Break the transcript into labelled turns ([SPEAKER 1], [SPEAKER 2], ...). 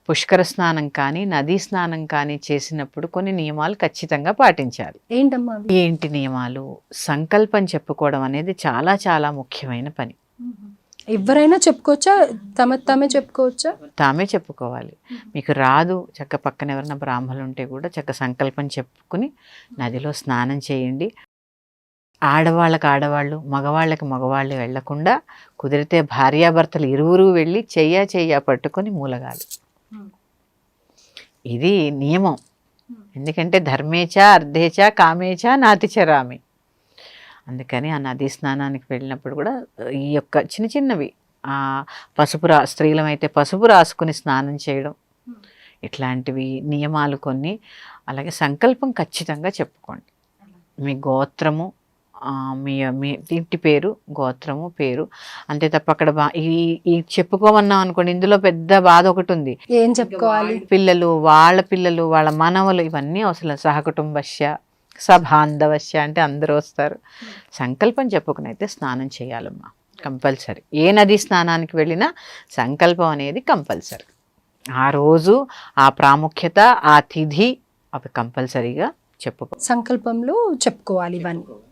[SPEAKER 1] పుష్కర స్నానం కానీ నదీ స్నానం కానీ చేసినప్పుడు కొన్ని నియమాలు ఖచ్చితంగా పాటించాలి.
[SPEAKER 2] ఏంటమ్మా అవి?
[SPEAKER 1] ఏంటి నియమాలు? సంకల్పం చెప్పుకోవడం అనేది చాలా చాలా ముఖ్యమైన పని.
[SPEAKER 2] ఎవరైనా చెప్పుకోవచ్చా? తమే చెప్పుకోవచ్చా?
[SPEAKER 1] తామే చెప్పుకోవాలి. మీకు రాదు, చక్క పక్కన ఎవరైనా బ్రాహ్మణులు ఉంటే కూడా చక్క సంకల్పం చెప్పుకుని నదిలో స్నానం చేయండి. ఆడవాళ్ళకి ఆడవాళ్ళు, మగవాళ్ళకి మగవాళ్ళు వెళ్లకుండా కుదిరితే భార్యాభర్తలు ఇరువురు వెళ్ళి చెయ్య పట్టుకొని మూలగాలి. ఇది నియమం. ఎందుకంటే ధర్మేచ అర్ధేచ కామేచ నాతిచరామి. అందుకని ఆ నదీ స్నానానికి వెళ్ళినప్పుడు కూడా ఈ యొక్క చిన్న చిన్నవి పసుపు స్త్రీలమైతే పసుపు రాసుకుని స్నానం చేయడం, ఇట్లాంటివి నియమాలు కొన్ని. అలాగే సంకల్పం ఖచ్చితంగా చెప్పుకోండి. మీ గోత్రము, మీ ఇంటి పేరు, గోత్రము, పేరు, అంతే తప్ప అక్కడ ఈ చెప్పుకోమన్నాం అనుకోండి, ఇందులో పెద్ద బాధ ఒకటి ఉంది.
[SPEAKER 2] ఏం చెప్పుకోవాలి?
[SPEAKER 1] పిల్లలు, వాళ్ళ మనవలు, ఇవన్నీ అసలు సహకుటుంబశ్య సబాంధవశ్య అంటే అందరూ వస్తారు. సంకల్పం చెప్పుకుని అయితే స్నానం చేయాలమ్మా, కంపల్సరీ. ఏ నది స్నానానికి వెళ్ళినా సంకల్పం అనేది కంపల్సరీ. ఆ రోజు ఆ ప్రాముఖ్యత, ఆ తిథి అవి కంపల్సరీగా చెప్పుకో.
[SPEAKER 2] సంకల్పంలో చెప్పుకోవాలి ఇవన్నీ.